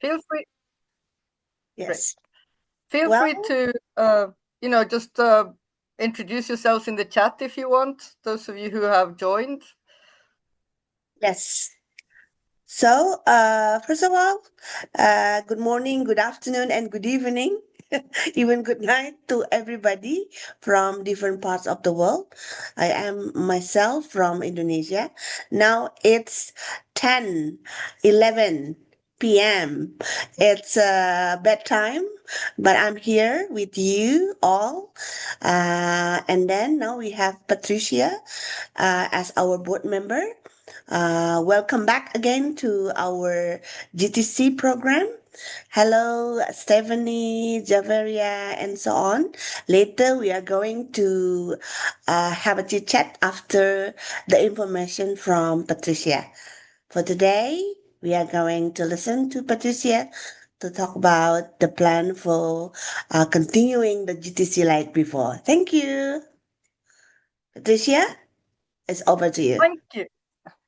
Feel free. Great. Yes. Feel Well, free to, just introduce yourselves in the chat if you want, those of you who have joined. yes. So, first of all, good morning, good afternoon, and good evening, even good night to everybody from different parts of the world. I am myself from Indonesia. Now it's 10:11 p.m. It's bedtime, but I'm here with you all. And then now we have Patricia as our board member. Welcome back again to our GTC program. Hello, Stephanie, Javeria, and so on. Later, we are going to have a chit chat after the information from Patricia. For today, we are going to listen to Patricia to talk about the plan for continuing the GTC like before. Thank you. Patricia, it's over to you. Thank you.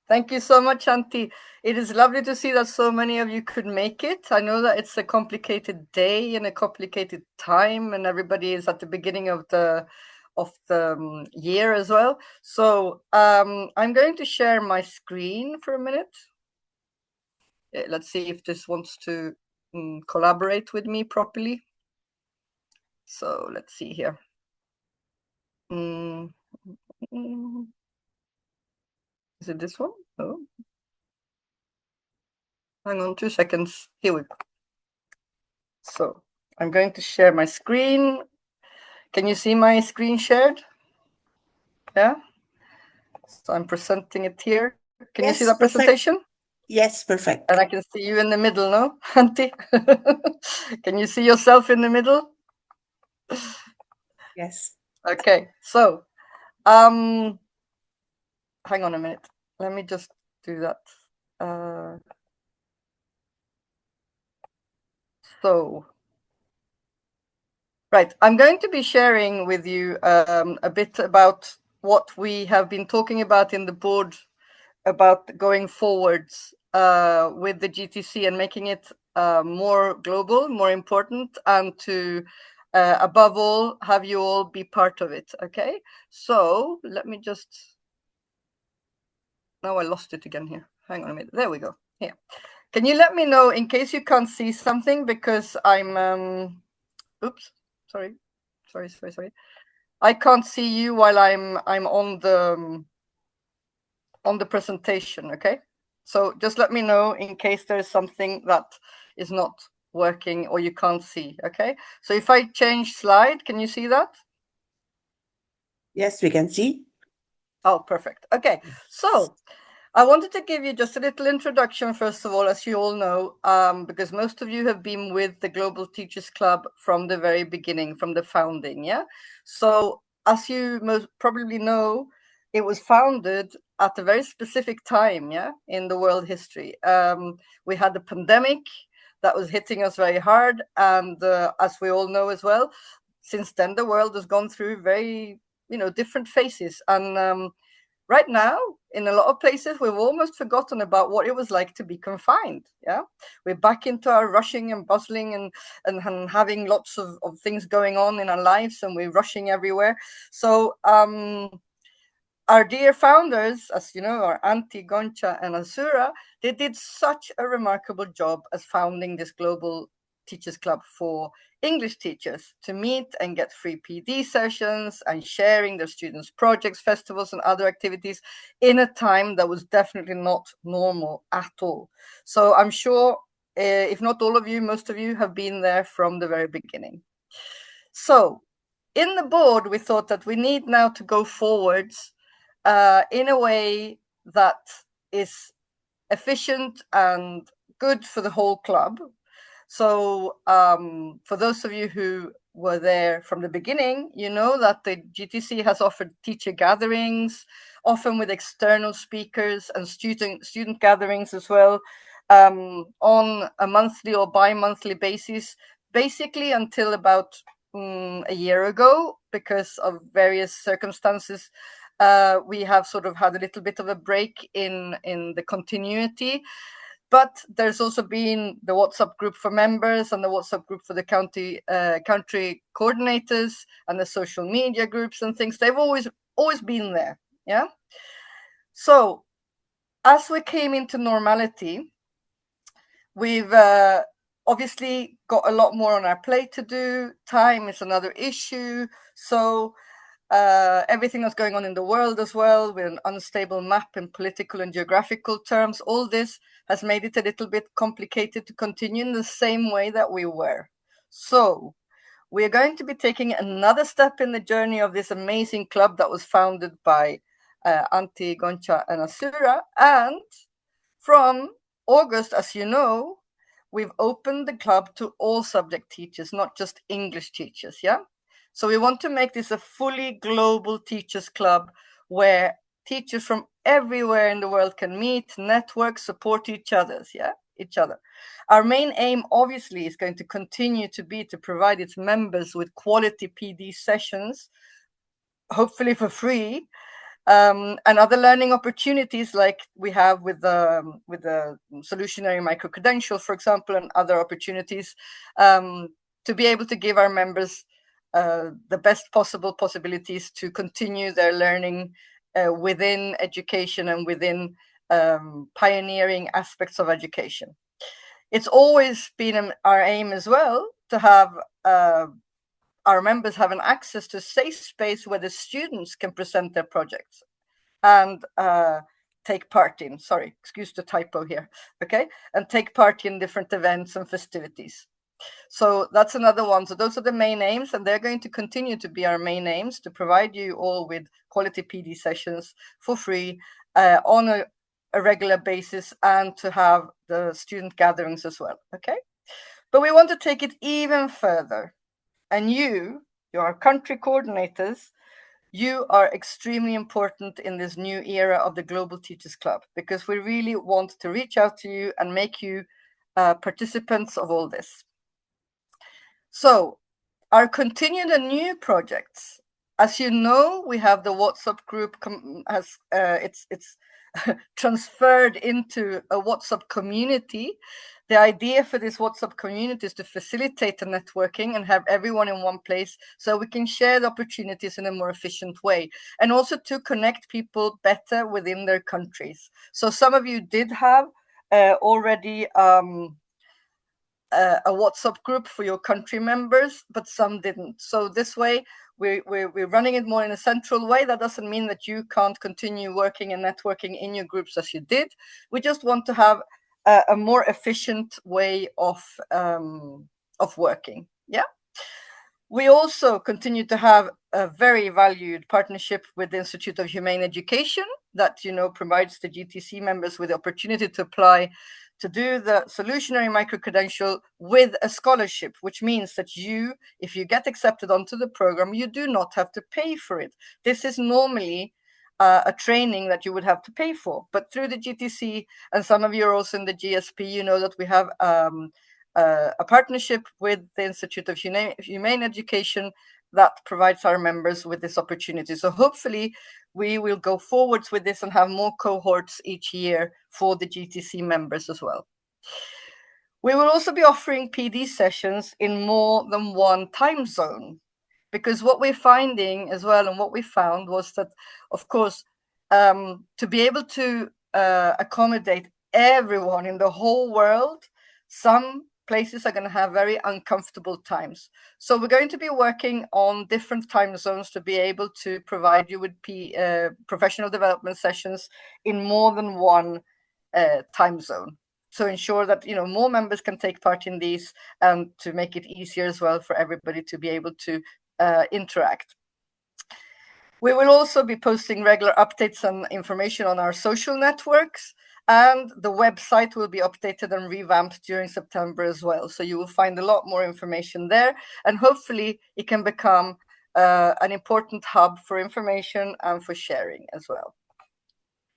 Thank you so much, Auntie. It is lovely to see that so many of you could make it. I know that it's a complicated day and a complicated time, and everybody is at the beginning of the year as well. So I'm going to share my screen for a minute. Let's see if this wants to collaborate with me properly. So let's see here. Is it this one? Oh. Hang on 2 seconds. Here we go. So I'm going to share my screen. Can you see my screen shared? Yeah. So I'm presenting it here. Can you see that Perfect. presentation? Yes, perfect. And I can see you in the middle, no, Auntie? Can you see yourself in the middle? Yes. Okay. So, hang on a minute. Let me just do that. Right. I'm going to be sharing with you a bit about what we have been talking about in the board about going forwards with the GTC and making it more global, more important, and to, above all, have you all be part of it. Okay. So let me just. Now I lost it again here. Hang on a minute. There we go. Here. Can you let me know in case you can't see something because I'm. Oops. Sorry. I can't see you while I'm on the presentation, okay? So just let me know in case there's something that is not working or you can't see, okay? So if I change slide, can you see that? Yes, we can see. Oh, perfect. Okay, so I wanted to give you just a little introduction, first of all, as you all know, because most of you have been with the Global Teachers Club from the very beginning, from the founding, yeah? So as you most probably know, it was founded at a very specific time, yeah, in the world history. We had the pandemic that was hitting us very hard. And as we all know as well, since then, the world has gone through very, different phases. And right now, in a lot of places, we've almost forgotten about what it was like to be confined. Yeah, we're back into our rushing and bustling and having lots of things going on in our lives, and we're rushing everywhere. So our dear founders, as you know, our Auntie Goncha and Azura, they did such a remarkable job as founding this global teachers club for English teachers to meet and get free PD sessions and sharing their students' projects, festivals, and other activities in a time that was definitely not normal at all. So I'm sure, if not all of you, most of you have been there from the very beginning. So in the board, we thought that we need now to go forwards in a way that is efficient and good for the whole club. So for those of you who were there from the beginning, you know that the GTC has offered teacher gatherings, often with external speakers, and student gatherings as well, on a monthly or bi-monthly basis, basically until about a year ago. Because of various circumstances, we have sort of had a little bit of a break in the continuity. But there's also been the WhatsApp group for members and the WhatsApp group for the country coordinators and the social media groups and things. They've always been there. Yeah. So as we came into normality, we've obviously got a lot more on our plate to do. Time is another issue. So everything that's going on in the world as well, with an unstable map in political and geographical terms, all this has made it a little bit complicated to continue in the same way that we were. So we are going to be taking another step in the journey of this amazing club that was founded by Antti, Goncha, and Asura. And from August, as you know, we've opened the club to all subject teachers, not just English teachers. Yeah. So we want to make this a fully global teachers club where teachers from everywhere in the world can meet, network, support each other. Our main aim, obviously, is going to continue to be to provide its members with quality PD sessions, hopefully for free, and other learning opportunities like we have with the solutionary micro-credential, for example, and other opportunities to be able to give our members the best possible possibilities to continue their learning within education and within pioneering aspects of education. It's always been our aim as well to have our members have an access to a safe space where the students can present their projects and take part in, sorry, excuse the typo here, okay, and take part in different events and festivities. So that's another one. So those are the main aims, and they're going to continue to be our main aims, to provide you all with quality PD sessions for free on a regular basis, and to have the student gatherings as well, okay? But we want to take it even further. And you are country coordinators, you are extremely important in this new era of the Global Teachers Club, because we really want to reach out to you and make you participants of all this. So our continued and new projects, as you know, we have the WhatsApp group it's transferred into a WhatsApp community. The idea for this WhatsApp community is to facilitate the networking and have everyone in one place so we can share the opportunities in a more efficient way, and also to connect people better within their countries. So some of you did have already a WhatsApp group for your country members, but some didn't. So this way, we're running it more in a central way. That doesn't mean that you can't continue working and networking in your groups as you did. We just want to have a more efficient way of working. Yeah. We also continue to have a very valued partnership with the Institute of Humane Education that, provides the GTC members with the opportunity to apply to do the solutionary micro-credential with a scholarship, which means that if you get accepted onto the program, you do not have to pay for it. This is normally a training that you would have to pay for. But through the GTC, and some of you are also in the GSP, you know that we have a partnership with the Institute of Humane Education that provides our members with this opportunity. So hopefully we will go forwards with this and have more cohorts each year for the GTC members as well. We will also be offering PD sessions in more than one time zone, because what we're finding as well, and what we found was that, of course, to be able to accommodate everyone in the whole world, some places are going to have very uncomfortable times. So we're going to be working on different time zones to be able to provide you with professional development sessions in more than one time zone. So ensure that more members can take part in these, and to make it easier as well for everybody to be able to interact. We will also be posting regular updates and information on our social networks, and the website will be updated and revamped during September as well. So you will find a lot more information there, and hopefully it can become an important hub for information and for sharing as well.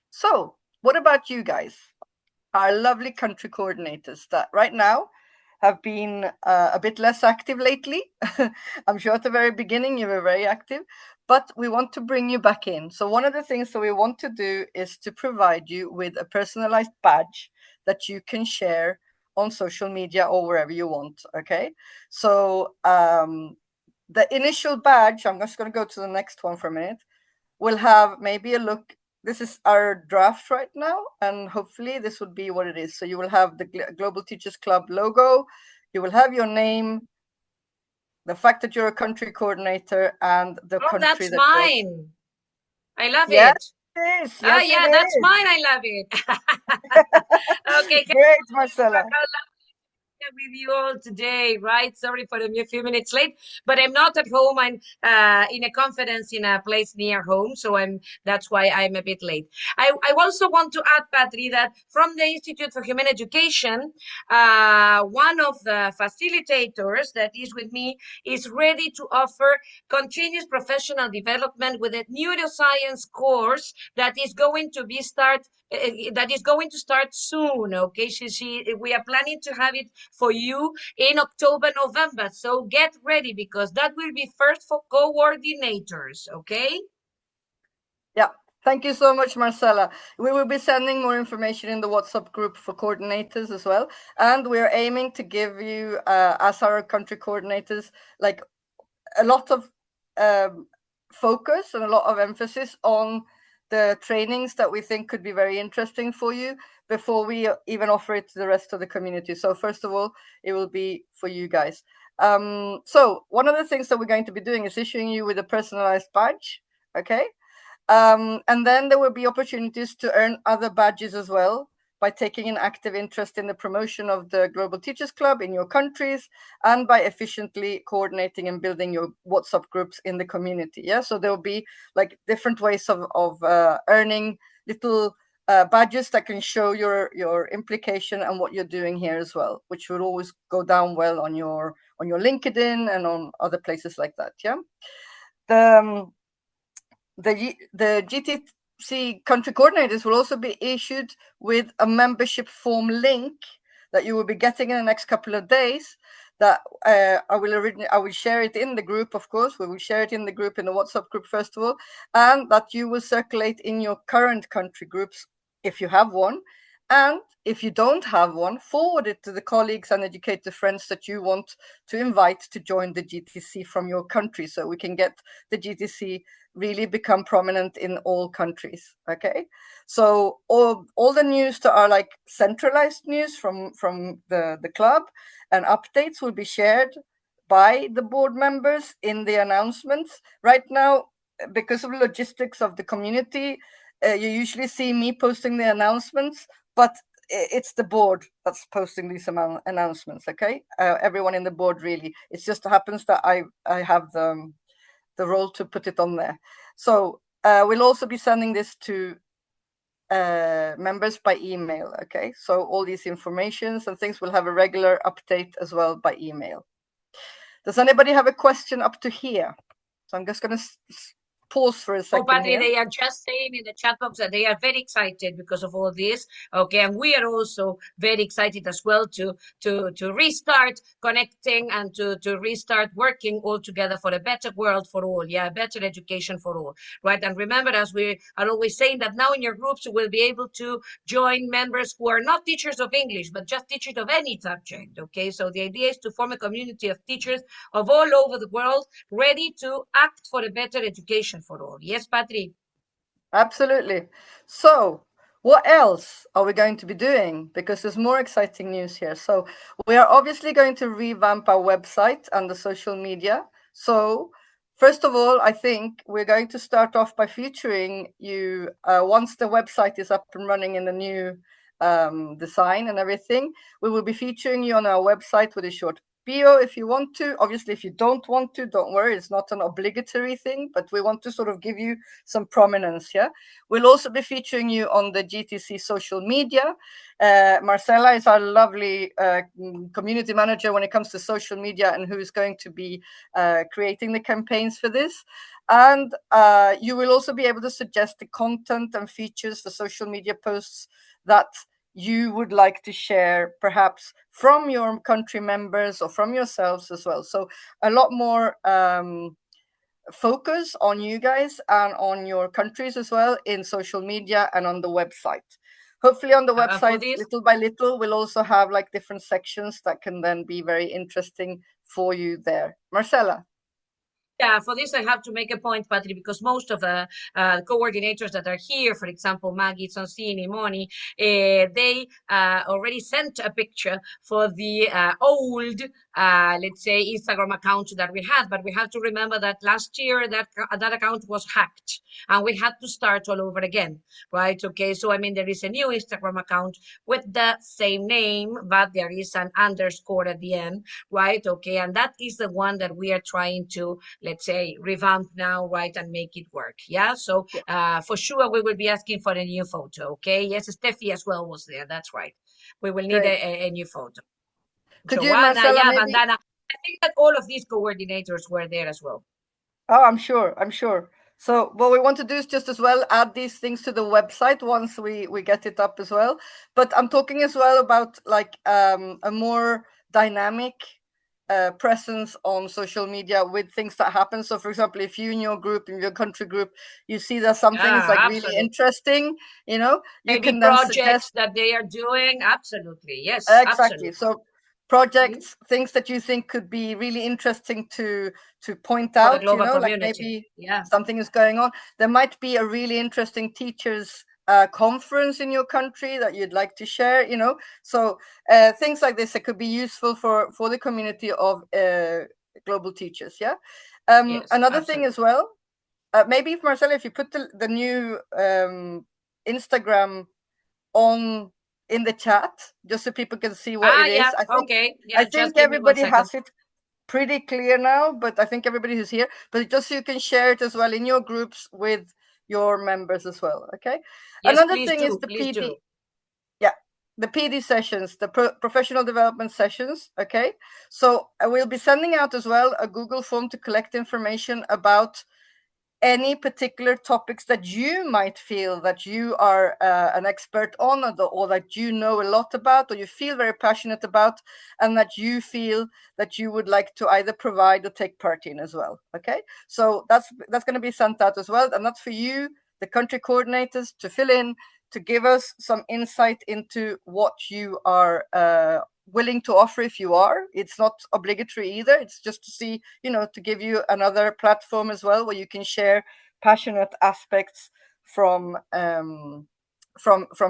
So what about you guys, our lovely country coordinators that right now have been a bit less active lately? I'm sure at the very beginning you were very active, but we want to bring you back in. So one of the things that we want to do is to provide you with a personalized badge that you can share on social media or wherever you want. Okay, so the initial badge, I'm just going to go to the next one for a minute, will have maybe a look. This is our draft right now, and hopefully this would be what it is. So you will have the Global Teachers Club logo, you will have your name, the fact that you're a country coordinator, and the country that's that mine. I love yes, it. it is. Oh, Yes, yeah, it that's is. mine. I love it. Okay, Great, Marcela. with you all today, right? Sorry for a few minutes late, but I'm not at home. I'm in a conference in a place near home, so that's why I'm a bit late. I also want to add, Patri, that from the Institute for Human Education, one of the facilitators that is with me is ready to offer continuous professional development with a neuroscience course that is going to be that is going to start soon. Okay, we are planning to have it for you in October, November. So get ready, because that will be first for coordinators. Okay. Yeah. Thank you so much, Marcela. We will be sending more information in the WhatsApp group for coordinators as well. And we're aiming to give you, as our country coordinators, like a lot of focus and a lot of emphasis on the trainings that we think could be very interesting for you before we even offer it to the rest of the community. So first of all, it will be for you guys. So one of the things that we're going to be doing is issuing you with a personalized badge. Okay. And then there will be opportunities to earn other badges as well by taking an active interest in the promotion of the Global Teachers Club in your countries, and by efficiently coordinating and building your WhatsApp groups in the community. Yeah, so there will be like different ways of earning little badges that can show your implication and what you're doing here as well, which would always go down well on your LinkedIn and on other places like that. Yeah, the GTC country coordinators will also be issued with a membership form link that you will be getting in the next couple of days. That I will share it in the group. Of course, we will share it in the group, in the WhatsApp group first of all, and that you will circulate in your current country groups if you have one. And if you don't have one, forward it to the colleagues and educator friends that you want to invite to join the GTC from your country, so we can get the GTC really become prominent in all countries. Okay, so all the news that are like centralized news from the club and updates will be shared by the board members in the announcements. Right now, because of logistics of the community, you usually see me posting the announcements, but it's the board that's posting these announcements. Okay, everyone in the board, really. It just happens that I have the role to put it on there. So we'll also be sending this to members by email. Okay, so all these informations and things will have a regular update as well by email. Does anybody have a question up to here? So I'm just going to pause for a second. Oh, Patri, they are just saying in the chat box that they are very excited because of all this. Okay, and we are also very excited as well to restart connecting and to restart working all together for a better world for all. Yeah, better education for all. Right. And remember, as we are always saying, that now in your groups you will be able to join members who are not teachers of English, but just teachers of any subject. Okay, so the idea is to form a community of teachers of all over the world ready to act for a better education for all. Yes, Patri? Absolutely. So what else are we going to be doing? Because there's more exciting news here. So we are obviously going to revamp our website and the social media. So first of all, I think we're going to start off by featuring you once the website is up and running in the new design and everything. We will be featuring you on our website with a short bio if you want to. Obviously, if you don't want to, don't worry. It's not an obligatory thing, but we want to sort of give you some prominence. Yeah, we'll also be featuring you on the GTC social media. Marcela is our lovely community manager when it comes to social media, and who is going to be creating the campaigns for this. And you will also be able to suggest the content and features for social media posts that you would like to share, perhaps from your country members or from yourselves as well. So a lot more focus on you guys and on your countries as well in social media and on the website. hopefully on the for website, this. little by little, we'll also have like different sections that can then be very interesting for you there. Marcela. Yeah, for this I have to make a point, Patrick, because most of the coordinators that are here, for example, Maggie, Sonsini, Moni, they already sent a picture for the old, let's say, Instagram account that we had. But we have to remember that last year that account was hacked, and we had to start all over again, right? Okay, so I mean, there is a new Instagram account with the same name, but there is an underscore at the end, right? Okay, and that is the one that we are trying to, let's say, revamp now, right, and make it work. Yeah, so for sure we will be asking for a new photo. Okay, yes, Steffi as well was there. That's right. We will need a new photo. Could you, Joanna, Marcela, yeah, maybe... Bandana. I think that all of these coordinators were there as well. Oh, I'm sure. So what we want to do is just as well add these things to the website once we get it up as well. But I'm talking as well about like a more dynamic presence on social media with things that happen. So for example, if you in your group, in your country group, you see that something is like really interesting, you know, you maybe can then projects suggest that they are doing. Absolutely, yes, exactly. absolutely. So projects, things that you think could be really interesting to point out, you know, like maybe something is going on. There might be a really interesting teachers conference in your country that you'd like to share, you know. So things like this that could be useful for the community of global teachers. Yeah. Yes, another absolutely. thing as well, maybe if Marcela, if you put the new Instagram on in the chat, just so people can see what it is. Yeah, I think, okay. Yeah, I think everybody has it pretty clear now, but I think everybody who's here, but just so you can share it as well in your groups with your members as well. Okay. Yes, another thing is the PD. Yeah, the PD sessions, the professional development sessions. Okay, so I will be sending out as well a Google form to collect information about any particular topics that you might feel that you are an expert on, or that you know a lot about, or you feel very passionate about, and that you feel that you would like to either provide or take part in as well. Okay, so that's going to be sent out as well, and that's for you, the country coordinators, to fill in, to give us some insight into what you are willing to offer. If you are, it's not obligatory either, it's just to see, you know, to give you another platform as well where you can share passionate aspects from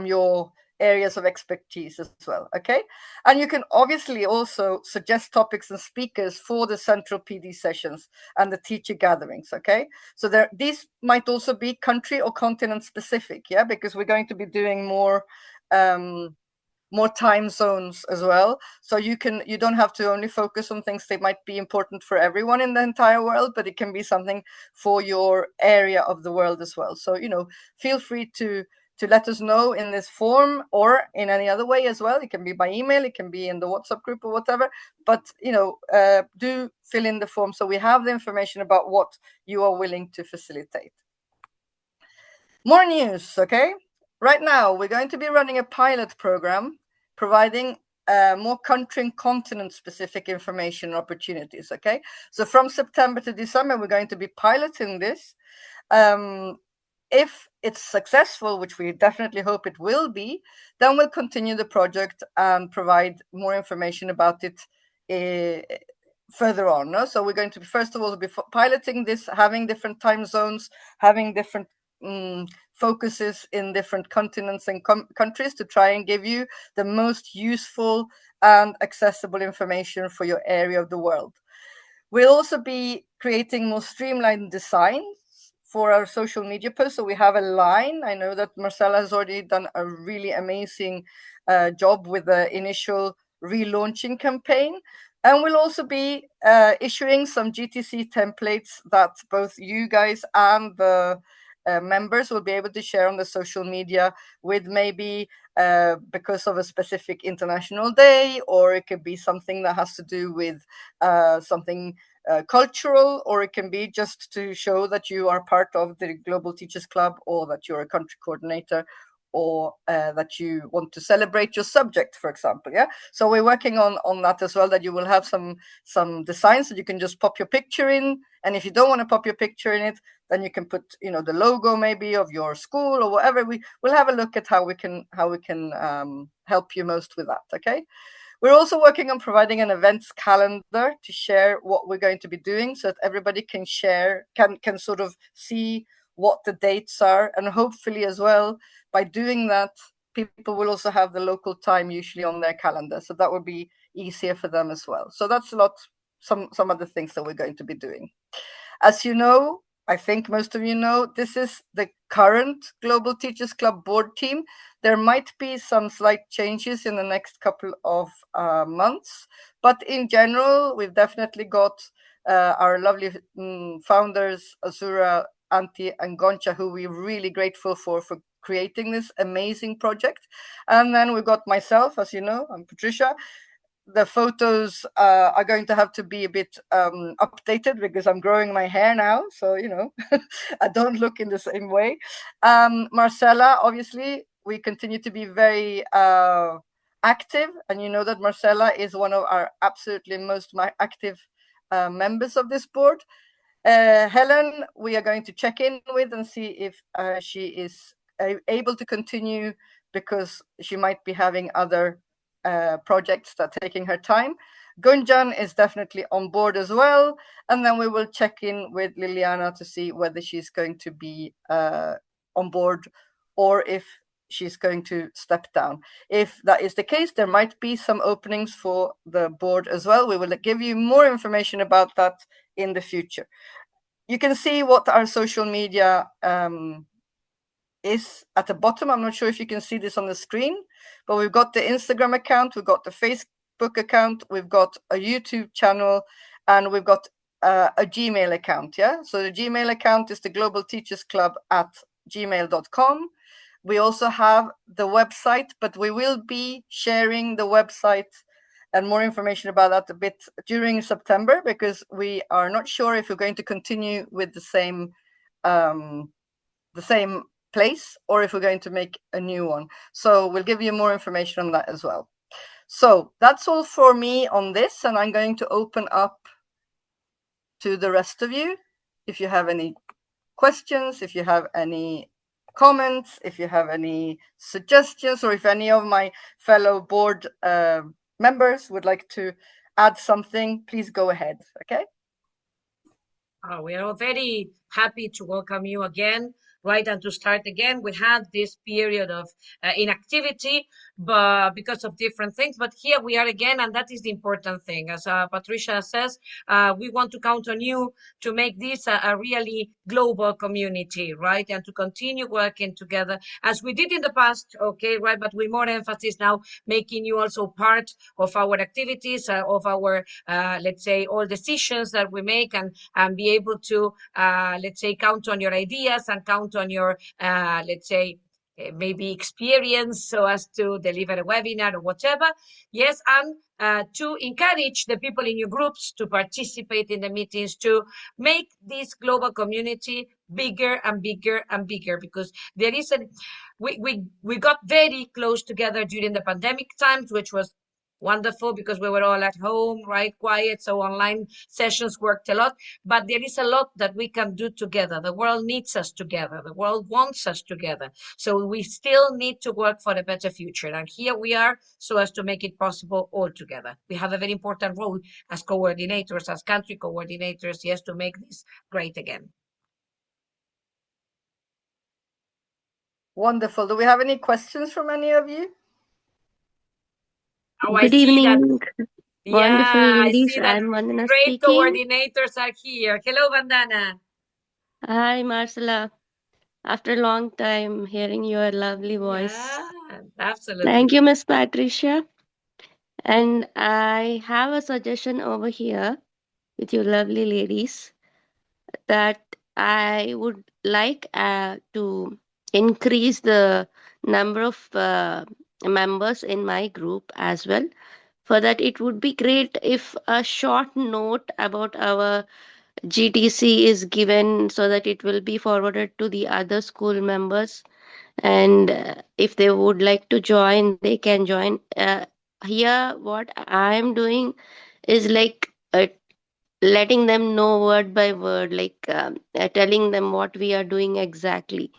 your areas of expertise as well. Okay, and you can obviously also suggest topics and speakers for the central PD sessions and the teacher gatherings. Okay, so these might also be country or continent specific, yeah, because we're going to be doing more time zones as well, so you don't have to only focus on things that might be important for everyone in the entire world, but it can be something for your area of the world as well. So, you know, feel free to let us know in this form or in any other way as well. It can be by email, it can be in the WhatsApp group or whatever, but you know, do fill in the form so we have the information about what you are willing to facilitate. More news. Okay, right now we're going to be running a pilot program providing more country and continent specific information opportunities. Okay, so from September to December we're going to be piloting this. If it's successful, which we definitely hope it will be, then we'll continue the project and provide more information about it further on. No? So we're going to be, first of all, be piloting this, having different time zones, having different focuses in different continents and countries to try and give you the most useful and accessible information for your area of the world. We'll also be creating more streamlined designs for our social media posts. So we have a line. I know that Marcela has already done a really amazing job with the initial relaunching campaign. And we'll also be issuing some GTC templates that both you guys and the members will be able to share on the social media with maybe because of a specific international day, or it could be something that has to do with something cultural, or it can be just to show that you are part of the Global Teachers Club, or that you're a country coordinator, or that you want to celebrate your subject, for example. Yeah, so we're working on that as well, that you will have some designs that you can just pop your picture in, and if you don't want to pop your picture in it, then you can put, the logo maybe of your school or whatever. We'll have a look at how we can help you most with that. Okay. We're also working on providing an events calendar to share what we're going to be doing, so that everybody can sort of see what the dates are, and hopefully as well, by doing that, people will also have the local time usually on their calendar, so that would be easier for them as well. So that's some of the things that we're going to be doing. As you know, I think most of you know, this is the current Global Teachers Club board team. There might be some slight changes in the next couple of months, but in general, we've definitely got our lovely founders, Azura, Antti, and Goncha, who we're really grateful for creating this amazing project. And then we've got myself, as you know, I'm Patricia. The photos are going to have to be a bit updated because I'm growing my hair now, so I don't look in the same way. Marcella, obviously, we continue to be very active, and you know that Marcella is one of our absolutely most active members of this board. Helen, we are going to check in with and see if she is able to continue, because she might be having other projects that are taking her time. Gunjan is definitely on board as well, and then we will check in with Liliana to see whether she's going to be on board or if she's going to step down. If that is the case, there might be some openings for the board as well. We will give you more information about that in the future. You can see what our social media is at the bottom. I'm not sure if you can see this on the screen, but we've got the Instagram account, we've got the Facebook account, we've got a YouTube channel, and we've got a Gmail account. Yeah. So the Gmail account is the Global Teachers Club at gmail.com. We also have the website, but we will be sharing the website and more information about that a bit during September, because we are not sure if we're going to continue with the same place or if we're going to make a new one. So we'll give you more information on that as well. So that's all for me on this, and I'm going to open up to the rest of you. If you have any questions, if you have any comments, if you have any suggestions, or if any of my fellow board members would like to add something, please go ahead. Okay. We are very happy to welcome you again, right? And to start again. We had this period of inactivity, but because of different things, but here we are again, and that is the important thing. As Patricia says, we want to count on you to make this a really global community, right? And to continue working together as we did in the past, okay, right? But with more emphasis now, making you also part of our activities, of our, let's say, all decisions that we make, and be able to, let's say, count on your ideas and count on your, let's say, maybe experience so as to deliver a webinar or whatever. Yes, and to encourage the people in your groups to participate in the meetings, to make this global community bigger and bigger and bigger, because there is we got very close together during the pandemic times, which was wonderful because we were all at home, right? Quiet. So online sessions worked a lot, but there is a lot that we can do together. The world needs us together. The world wants us together. So we still need to work for a better future. And here we are so as to make it possible all together. We have a very important role as coordinators, as country coordinators, yes, to make this great again. Wonderful. Do we have any questions from any of you? Oh, Good evening. Wonderful ladies. I'm Vandana great speaking. Coordinators are here. Hello, Vandana. Hi, Marcella. After a long time hearing your lovely voice. Yeah, absolutely. Thank you, Miss Patricia. And I have a suggestion over here with you lovely ladies, that I would like to increase the number of members in my group as well. For that, it would be great if a short note about our GTC is given, so that it will be forwarded to the other school members. And if they would like to join, they can join. Here, what I am doing is like letting them know word by word, like telling them what we are doing exactly.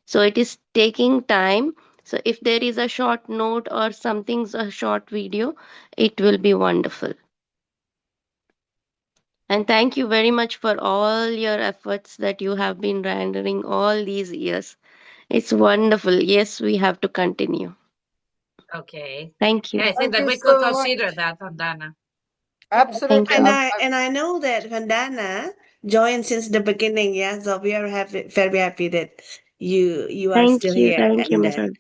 So it is taking time. So if there is a short note or something's a short video, it will be wonderful. And thank you very much for all your efforts that you have been rendering all these years. It's wonderful. Yes, we have to continue. Okay. Thank Yeah, you. I think Thank that you we could so much. consider that, Vandana. Absolutely. Thank you. And I know that Vandana joined since the beginning, yeah. So we are very happy that you are still here Thank you, and Mr.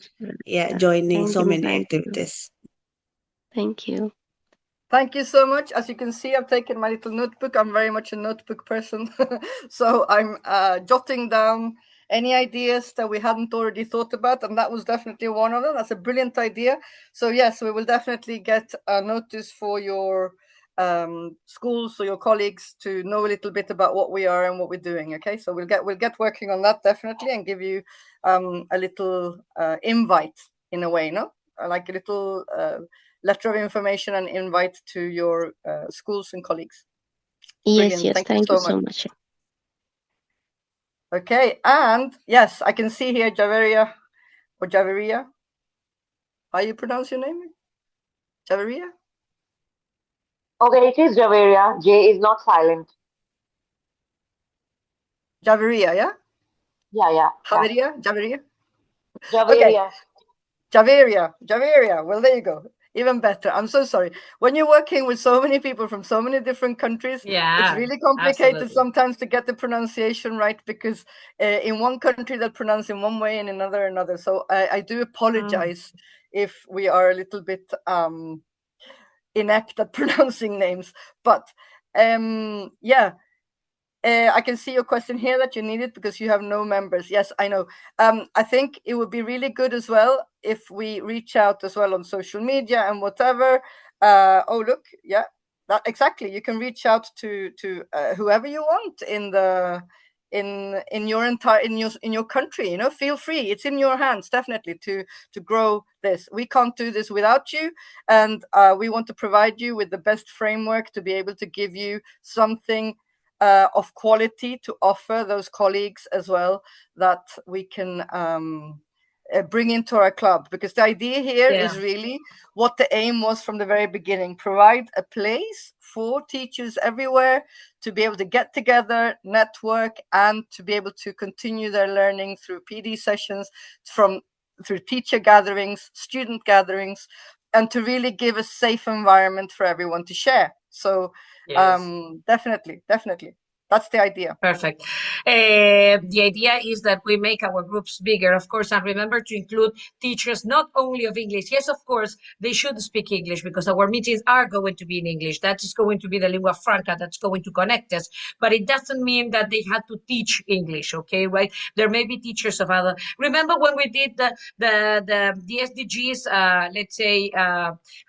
yeah, joining Thank so you, Miss many Auntie. activities. Thank you. Thank you so much. As you can see, I've taken my little notebook. I'm very much a notebook person. So I'm jotting down any ideas that we hadn't already thought about. And that was definitely one of them. That's a brilliant idea. So yes, we will definitely get a notice for your schools or your colleagues to know a little bit about what we are and what we're doing. Okay, so we'll get working on that definitely and give you a little invite in a way, no? Like a little letter of information and invite to your schools and colleagues. Yes, Brilliant. thank you so much. Okay, and yes, I can see here Javeria or Javeria. How you pronounce your name? Javeria? Okay, it is Javeria. J is not silent. Javeria, yeah? Yeah. Javeria? Javeria? Okay, Javeria. Javeria. Well, there you go. Even better. I'm so sorry. When you're working with so many people from so many different countries, Yeah, it's really complicated absolutely. sometimes to get the pronunciation right because in one country they'll pronounce in one way and in another. So I do apologize if we are a little bit inept at pronouncing names. But yeah. I can see your question here that you need it because you have no members. Yes, I know. I think it would be really good as well if we reach out as well on social media and whatever. Oh, look, yeah, that exactly. You can reach out to whoever you want in the in your country. You know, feel free. It's in your hands, definitely, to grow this. We can't do this without you, and we want to provide you with the best framework to be able to give you something of quality to offer those colleagues as well that we can bring into our club, because the idea here is really what the aim was from the very beginning: provide a place for teachers everywhere to be able to get together, network, and to be able to continue their learning through PD sessions, through teacher gatherings, student gatherings, and to really give a safe environment for everyone to share. So definitely that's the idea. Perfect. The idea is that we make our groups bigger, of course, and remember to include teachers not only of English. Yes, of course, they should speak English because our meetings are going to be in English. That is going to be the lingua franca that's going to connect us. But it doesn't mean that they had to teach English, okay, right? There may be teachers of other. Remember when we did the SDGs, let's say,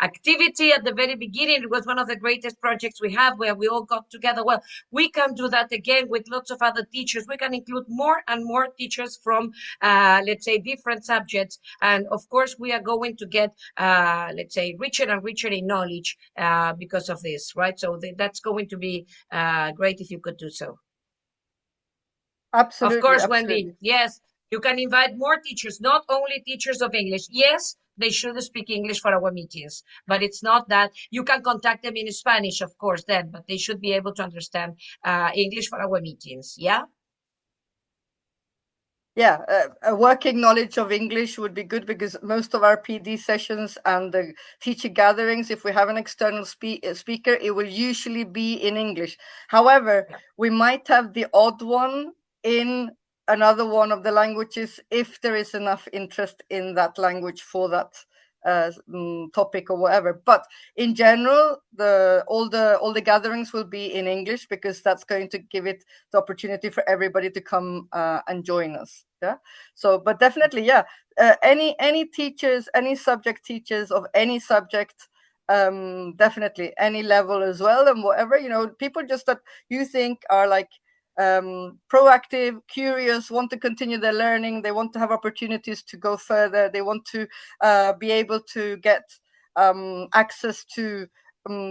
activity at the very beginning? It was one of the greatest projects we have where we all got together. Well, we can do that again with lots of other teachers. We can include more and more teachers from, let's say, different subjects. And of course, we are going to get, let's say, richer and richer in knowledge because of this, right? So that's going to be great if you could do so. Absolutely. Of course, absolutely. Wendy, yes, you can invite more teachers, not only teachers of English. Yes, they should speak English for our meetings, but it's not that. You can contact them in Spanish, of course, then, but they should be able to understand English for our meetings. Yeah? Yeah, a working knowledge of English would be good, because most of our PD sessions and the teacher gatherings, if we have an external speaker, it will usually be in English. However, we might have the odd one in another one of the languages if there is enough interest in that language for that topic or whatever. But in general, all the gatherings will be in English, because that's going to give it the opportunity for everybody to come and join us. Yeah. So, but definitely, yeah. Any teachers, any subject teachers of any subject, definitely any level as well, and whatever, you know, people just that you think are like proactive, curious, want to continue their learning, they want to have opportunities to go further, they want to be able to get access to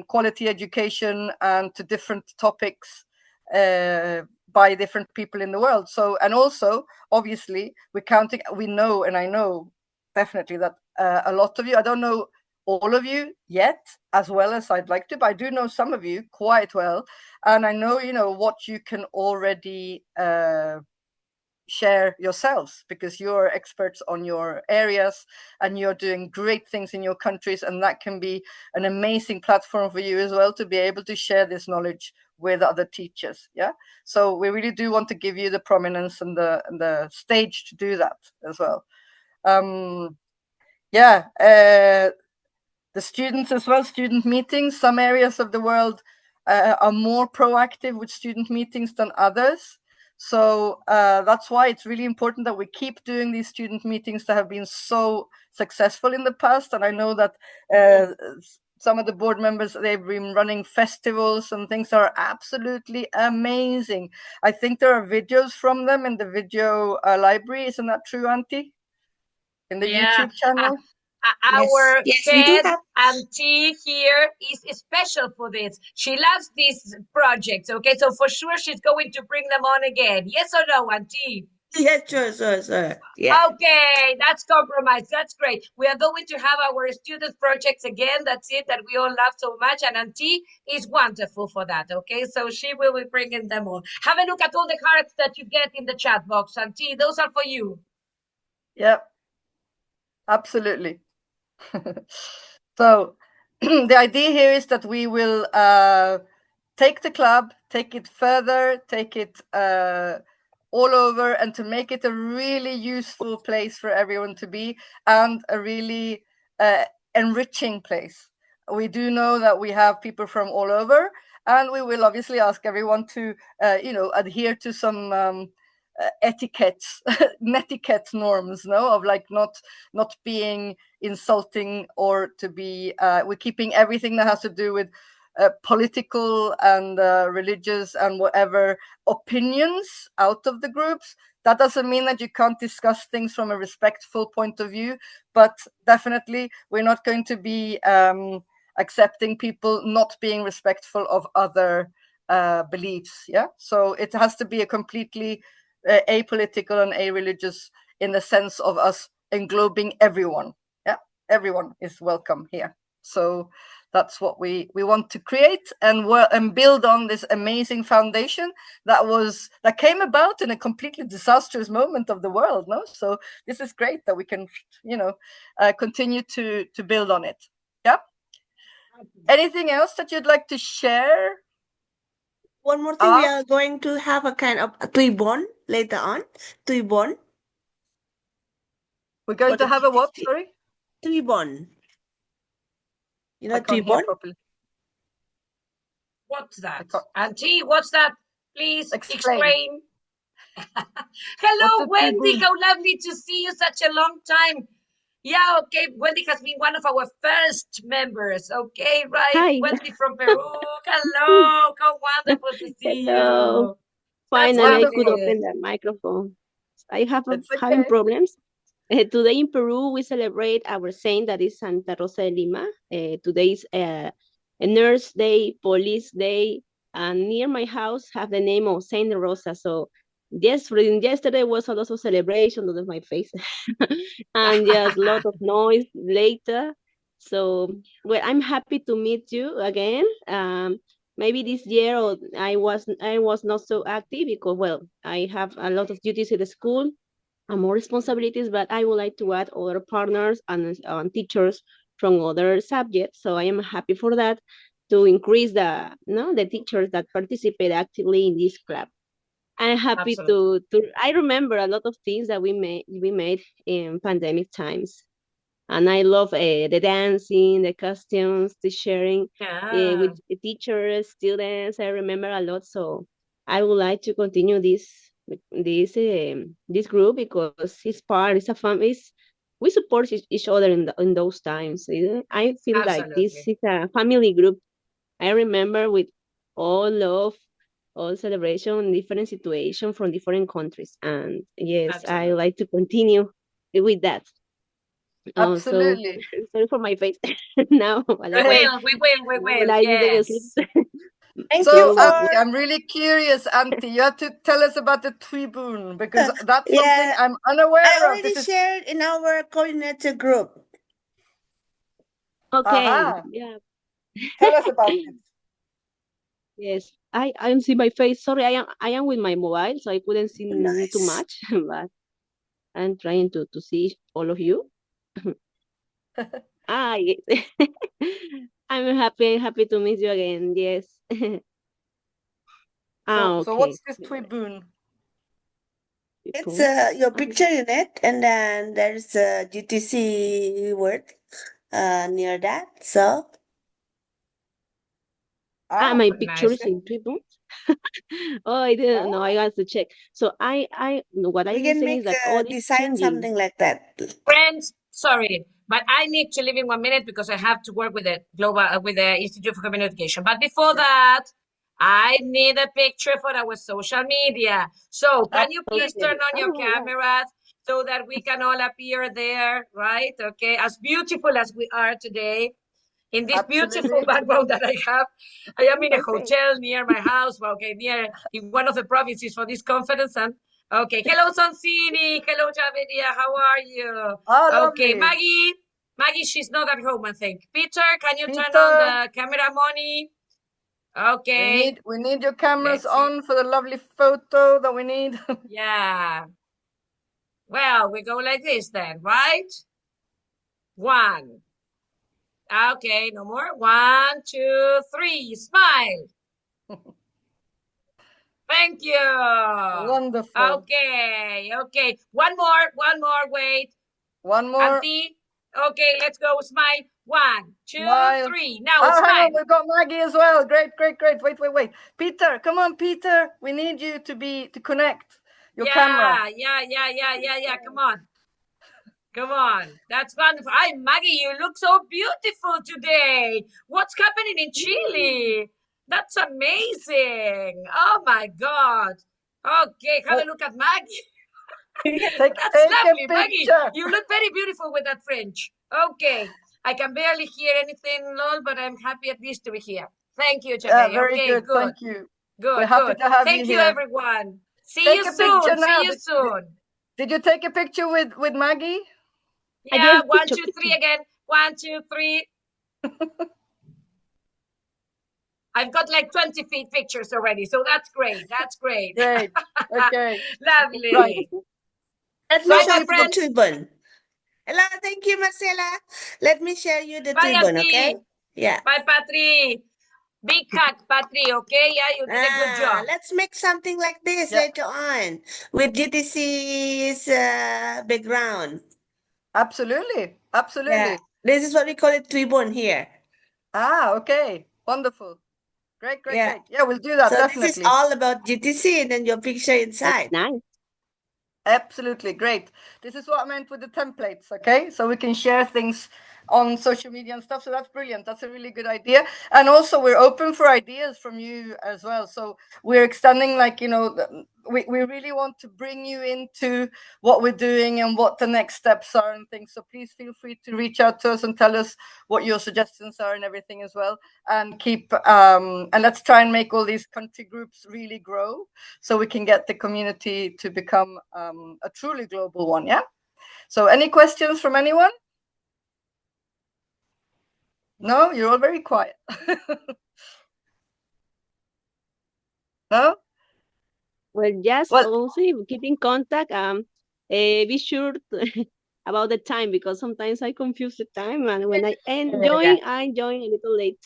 quality education and to different topics by different people in the world. So, and also, obviously, we know, and I know definitely that a lot of you, I don't know all of you yet as well as I'd like to, but I do know some of you quite well. And I know, what you can already share yourselves, because you're experts on your areas and you're doing great things in your countries, and that can be an amazing platform for you as well to be able to share this knowledge with other teachers. Yeah, so we really do want to give you the prominence and the stage to do that as well. The students as well, student meetings. Some areas of the world are more proactive with student meetings than others. So that's why it's really important that we keep doing these student meetings that have been so successful in the past. And I know that some of the board members, they've been running festivals and things that are absolutely amazing. I think there are videos from them in the video library. Isn't that true, Auntie? In the YouTube channel? Our Yes, we do head have. Auntie here is special for this. She loves these projects. Okay, so for sure she's going to bring them on again. Yes or no, Auntie? Yes, sure. Yeah. Okay, that's compromise. That's great. We are going to have our student projects again. That's it, that we all love so much. And Auntie is wonderful for that. Okay, so she will be bringing them on. Have a look at all the hearts that you get in the chat box, Auntie. Those are for you. Yep, absolutely. So the idea here is that we will take the club, take it further, take it all over, and to make it a really useful place for everyone to be, and a really enriching place. We do know that we have people from all over, and we will obviously ask everyone to adhere to some etiquettes, netiquette norms, of like not being insulting, or to be we're keeping everything that has to do with political and religious and whatever opinions out of the groups. That doesn't mean that you can't discuss things from a respectful point of view, but definitely we're not going to be accepting people not being respectful of other beliefs. Yeah, so it has to be a completely apolitical and a-religious, in the sense of us englobing everyone. Yeah, everyone is welcome here. So that's what we want to create and build on this amazing foundation that came about in a completely disastrous moment of the world. No, so this is great that we can continue to build on it. Yeah. Anything else that you'd like to share? One more thing, we are going to have a kind of a tuibon later on. Tuibon. We're going to have a what? Sorry? Tuibon. You know, I can't hear tuibon? properly. What's that? Auntie, what's that? Please explain. Hello, Wendy. How lovely to see you. Such a long time. Yeah, okay. Wendy has been one of our first members. Okay, right. Hi. Wendy from Peru. Hello. How wonderful to see Hello. you. Finally, I could open the microphone. I have having problems. Today in Peru, we celebrate our saint, that is Santa Rosa de Lima. Today is a Nurse Day, Police Day, and near my house have the name of Saint Rosa. So yesterday was a lot of celebration, lot of my face, and just a lot of noise later. So, well, I'm happy to meet you again. Maybe this year I was not so active because, well, I have a lot of duties at the school and more responsibilities, but I would like to add other partners and teachers from other subjects. So I am happy for that, to increase the teachers that participate actively in this club. I'm happy to I remember a lot of things that we made in pandemic times. And I love the dancing, the costumes, the sharing with the teachers, students. I remember a lot. So I would like to continue this group, because it's a family. We support each other in those times. I feel like this is a family group. I remember with all love, all celebration, different situations from different countries. And yes, I like to continue with that. Oh, so Absolutely. sorry for my face now. While We Great. will, when I didn't sleep. yes. Thank you So, for Antti, I'm really curious, Antti. You have to tell us about the Tribune because that's something yeah. I'm I unaware of. already This is shared in our coordinator group. Okay, aha. yeah. Tell us about it. Yes, I don't see my face. Sorry, I am with my mobile, so I couldn't see too Nice. much, but I'm trying to see all of you. Yes. I'm happy to meet you again. Yes. So Okay. what's this Tribune? It's People. your picture in it, and then there's a GTC word near that. So Ah, My picture Nice. is in people. Oh, I didn't know. I ah, got to check. So what we I've been can saying is make that all is design changing. something like that. Friends, sorry, but I need to leave in 1 minute because I have to work with the with the Institute for Communication. But before that, I need a picture for our social media. So can you please absolutely. turn on your Oh, yeah. cameras so that we can all appear there, right? Okay, as beautiful as we are today. In this beautiful Absolutely. background that I have, I am in a Perfect. hotel near my house, well, okay, near in one of the provinces for this conference. And okay, hello Sonsini, hello Javeria, how are you? Ah, Okay, lovely. Maggie, she's not at home, I think. Peter, can you turn on Peter, the camera, Moni? we Okay, need your cameras let's see. on for the lovely photo that we need. Yeah. Well, we go like this then, right? One. Okay, no more. 1, 2, 3. Smile. Thank you. Wonderful. Okay. One more. Wait. One more. Auntie. Okay, let's go. Smile. 1, 2, Smile. 3. Now Oh, hang on. smile. We've got Maggie as well. Great. Wait. Peter, come on, Peter. We need you to connect your camera. Yeah. Come on. That's wonderful. Hi, Maggie. You look so beautiful today. What's happening in Chile? That's amazing. Oh my God. Okay, have a look at Maggie. That's Take a lovely, Maggie. picture. You look very beautiful with that French. Okay. I can barely hear anything, lol, but I'm happy at least to be here. Thank you, Yeah, Chabe. very Okay, good. good. Thank you. We're Good, happy good. to have you Thank you, here. everyone. See Take you a picture soon. See now. you soon. Did you take a picture with Maggie? Yeah, Yes, 1, picture, 2, 3 picture. again. 1, 2, 3. I've got like 20 feet pictures already, so that's great. That's great. Great. Okay. Right. Lovely. Let me So Bye, show my you we've the friends. Tribune. Hello, thank you, Marcela. Let me share you the Bye, Tribune, okay? Auntie. Yeah. Bye, Patri. Big hug, Patri, okay? Yeah, you did a good job. Let's make something like this yeah, later on with GTC's background. absolutely. Yeah, Absolutely. this is what we call it Tribune here. Ah, okay. Wonderful. Great. Yeah. Yeah, we'll do that So this is definitely. all about GTC and then your picture That's inside. nice. Absolutely great. This is what I meant with the templates, okay? So we can share things on social media and stuff. So that's brilliant. That's a really good idea. And also we're open for ideas from you as well. So we're extending we really want to bring you into what we're doing and what the next steps are and things. So please feel free to reach out to us and tell us what your suggestions are and everything as well. And keep and let's try and make all these country groups really grow so we can get the community to become a truly global one. Yeah. So any questions from anyone? No, you're all very quiet. No? Well, just Well, also keep in contact. Be sure about the time because sometimes I confuse the time, and when yeah. I join a little late.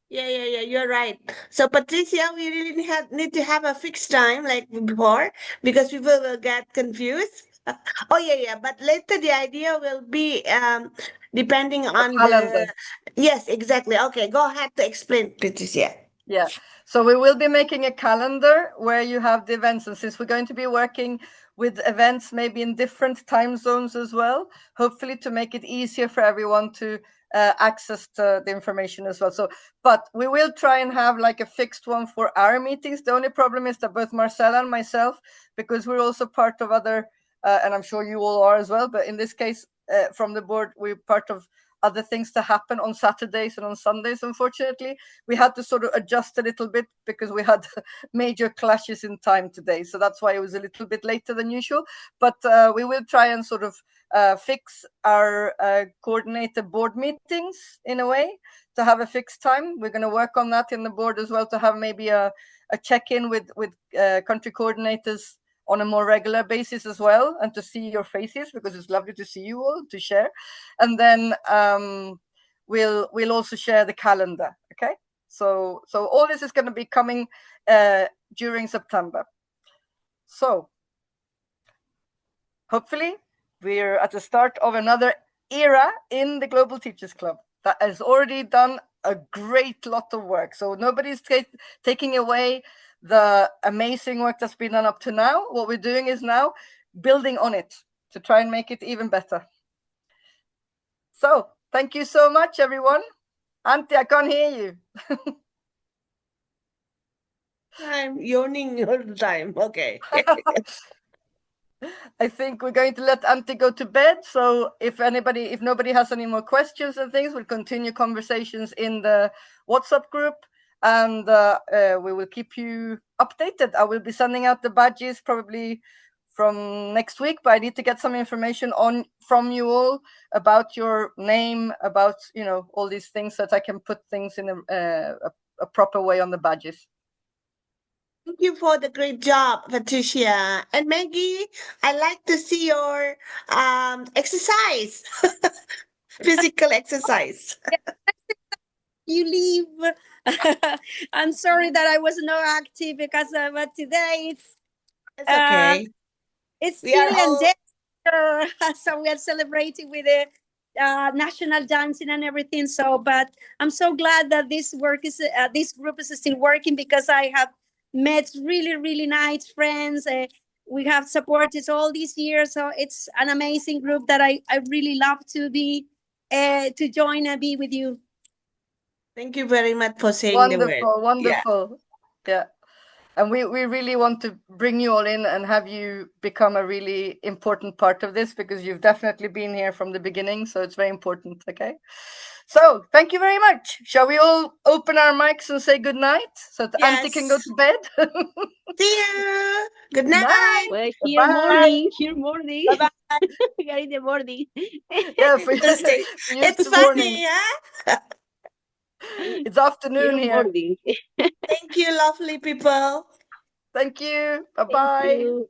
Yeah, you're right. So Patricia, we really need to have a fixed time like before because people will get confused. Oh yeah. But later the idea will be depending The on calendar. the yes, exactly. Okay, go ahead to explain, Patricia. Yeah. So we will be making a calendar where you have the events. And since we're going to be working with events maybe in different time zones as well, hopefully to make it easier for everyone to access the information as well. So, but we will try and have like a fixed one for our meetings. The only problem is that both Marcella and myself, because we're also part of other, and I'm sure you all are as well, but in this case, from the board, we're part of other things to happen on Saturdays and on Sundays. Unfortunately, we had to sort of adjust a little bit because we had major clashes in time today. So that's why it was a little bit later than usual. But we will try and sort of fix our coordinator board meetings in a way to have a fixed time. We're going to work on that in the board as well, to have maybe a check-in with country coordinators on a more regular basis as well, and to see your faces, because it's lovely to see you all, to share. And then we'll also share the calendar. Okay, so all this is going to be coming during September. So hopefully we're at the start of another era in the Global Teachers Club that has already done a great lot of work. So nobody's taking away the amazing work that's been done up to now. What we're doing is now building on it to try and make it even better. So thank you so much, everyone. Antti, I can't hear you. I'm yawning all the time. Okay. I think we're going to let Antti go to bed. So if nobody has any more questions and things, we'll continue conversations in the WhatsApp group, and we will keep you updated. I will be sending out the badges probably from next week, but I need to get some information from you all about your name, about all these things, so that I can put things in a proper way on the badges. Thank you for the great job, Patricia. And Maggie, I like to see your exercise, physical exercise. You leave. I'm sorry that I was not active because but today It's okay. It's We are Chilean all- Day, so we are celebrating with the national dancing and everything. So, but I'm so glad that this group is still working, because I have met really, really nice friends. We have supported all these years, so it's an amazing group that I really love to be to join and be with you. Thank you very much for saying Wonderful, the word. wonderful. Yeah. And we really want to bring you all in and have you become a really important part of this, because you've definitely been here from the beginning. So it's very important. Okay. So thank you very much. Shall we all open our mics and say good night so that Antti can go Yes. to bed? See you. Good night. Night. Well, Bye. here morning. Bye-bye. We are in the morning. Yeah, for you, Interesting. for you It's it's morning. funny, huh? It's afternoon here. Morning. Thank you, lovely people. Thank you. Bye Thank bye. you.